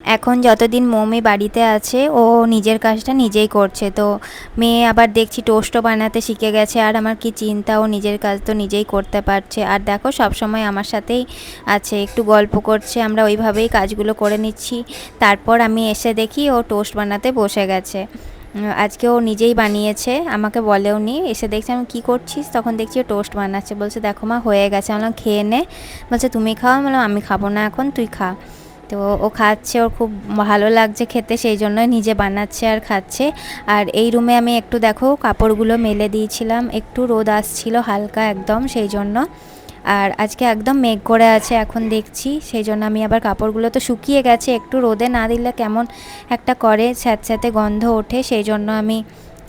এখন যতদিন মৌমি বাড়িতে আছে ও নিজের কাজটা নিজেই করছে। তো মেয়ে আবার দেখছি টোস্টও বানাতে শিখে গেছে। আর আমার কি চিন্তা, ও নিজের কাজ তো নিজেই করতে পারছে। আর দেখো সবসময় আমার সাথেই আছে, একটু গল্প করছে, আমরা ওইভাবেই কাজগুলো করে নিচ্ছি। তারপর আমি এসে দেখি ও টোস্ট বানাতে বসে গেছে। আজকে ও নিজেই বানিয়েছে, আমাকে বলেও নি। এসে দেখছি আমি কী করছিস, তখন দেখছি ও টোস্ট বানাচ্ছে। বলছে দেখো মা হয়ে গেছে। আমি বললাম খেয়ে নে। বলছে তুমি খাও। আমি বললাম আমি খাবো না এখন, তুই খা। তো ও খাচ্ছে, ওর খুব ভালো লাগছে খেতে, সেই জন্যই নিজে বানাচ্ছে আর খাচ্ছে। আর এই রুমে আমি একটু দেখো কাপড়গুলো মেলে দিয়েছিলাম, একটু রোদ আসছিল হালকা একদম, সেই জন্য। আর আজকে একদম মেঘ করে আছে এখন দেখছি, সেই জন্য আমি আবার কাপড়গুলো তো শুকিয়ে গেছে, একটু রোদে না দিলে কেমন একটা করে, স্যাঁতস্যাঁতে গন্ধ ওঠে, সেই জন্য আমি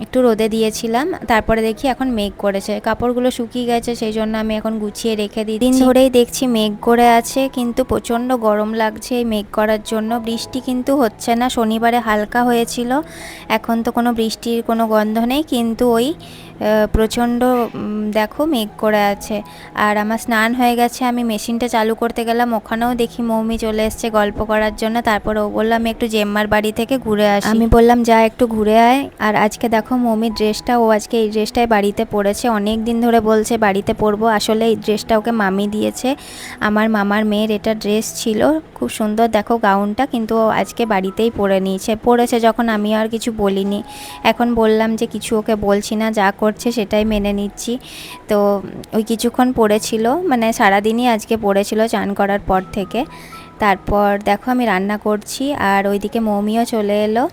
একটু রোদে দিয়েছিলাম। তারপরে দেখি এখন মেঘ করেছে, কাপড়গুলো শুকিয়ে গেছে, সেই জন্য আমি এখন গুছিয়ে রেখে দিই। দিন ধরেই দেখছি মেঘ করে আছে, কিন্তু প্রচণ্ড গরম লাগছে এই মেঘ করার জন্য। বৃষ্টি কিন্তু হচ্ছে না, শনিবারে হালকা হয়েছিল, এখন তো কোনো বৃষ্টির কোনো গন্ধ নেই, কিন্তু ওই প্রচণ্ড দেখো মেঘ করে আছে। আর আমার স্নান হয়ে গেছে, আমি মেশিনটা চালু করতে গেলাম, ওখানেও দেখি মৌমি চলে এসছে গল্প করার জন্য। তারপর ও বললাম আমি একটু জেম্মার বাড়ি থেকে ঘুরে আসি। আমি বললাম যা একটু ঘুরে আয়। আর আজকে দেখো মৌমির ড্রেসটা, ও আজকে এই ড্রেসটাই বাড়িতে পরেছে, অনেক দিন ধরে বলছে বাড়িতে পরবো। আসলে এই ড্রেসটা ওকে মামি দিয়েছে, আমার মামার মেয়ের এটা ড্রেস ছিল, খুব সুন্দর দেখো গাউনটা, কিন্তু ও আজকে বাড়িতেই পরে নিয়েছে। পরেছে যখন আমি আর কিছু বলিনি, এখন বললাম যে কিছু ওকে বলছি না, যা করছে সেটাই মেনে নিচ্ছি। তো ওই কিছুক্ষণ পড়েছিল, মানে সারাদিনই আজকে পড়েছিল চান করার পর থেকে। তারপর দেখো আমি রান্না করছি, আর ওইদিকে মৌমিও চলে এলো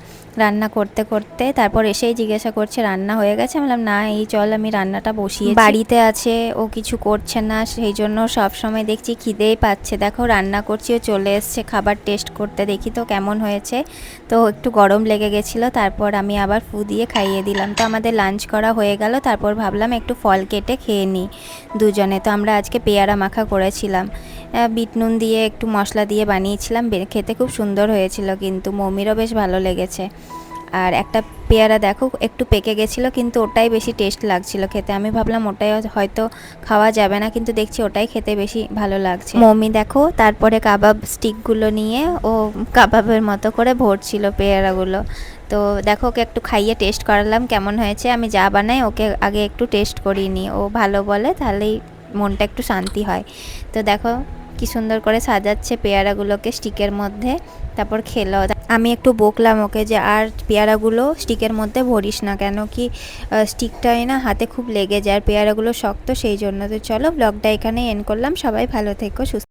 রান্না করতে করতে। তারপর এসেই জিজ্ঞাসা করছে রান্না হয়ে গেছে। আমি বললাম না, এই চল আমি রান্নাটা বসিয়েছি। বাড়িতে আছে, ও কিছু করছে না, সেই জন্য সব সময় দেখছি খিদেই পাচ্ছে। দেখো রান্না করছি, ও চলে এসছে খাবার টেস্ট করতে, দেখি তো কেমন হয়েছে। তো একটু গরম লেগে গেছিলো, তারপর আমি আবার ফু দিয়ে খাইয়ে দিলাম। তো আমাদের লাঞ্চ করা হয়ে গেল, তারপর ভাবলাম একটু ফল কেটে খেয়ে নিই দুজনে। তো আমরা আজকে পেয়ারা মাখা করেছিলাম, বিট নুন দিয়ে একটু মশলা দিয়ে বানিয়েছিলাম, খেতে খুব সুন্দর হয়েছিল, কিন্তু মৌমিরও বেশ ভালো লেগেছে। আর একটা পেয়ারা দেখো একটু পেকে গেছিলো, কিন্তু ওটাই বেশি টেস্ট লাগছিল খেতে। আমি ভাবলাম ওটাই হয়তো খাওয়া যাবে না, কিন্তু দেখছি ওটাই খেতে বেশি ভালো লাগছে। মৌমি দেখো তারপরে কাবাব স্টিকগুলো নিয়ে ও কাবাবের মতো করে ভরছিল পেয়ারাগুলো। তো দেখো ওকে একটু খাইয়ে টেস্ট করালাম কেমন হয়েছে। আমি যা বানাই ওকে আগে একটু টেস্ট করিয়ে নিই, ও ভালো বলে, তাহলেই মনটা একটু শান্তি হয়। তো দেখো কি সুন্দর করে সাজাচ্ছে পেয়ারাগুলোকে স্টিকের মধ্যে, তারপর খেলো। আমি একটু বকলাম ওকে যে আর পেয়ারাগুলো স্টিকের মধ্যে ভরিস না, কেন কি স্টিকটাই না হাতে খুব লেগে যায়, আর পেয়ারাগুলো শক্ত, সেই জন্য। তো চলো ব্লগটা এখানে এন্ড করলাম, সবাই ভালো থেকো, সুস্থ।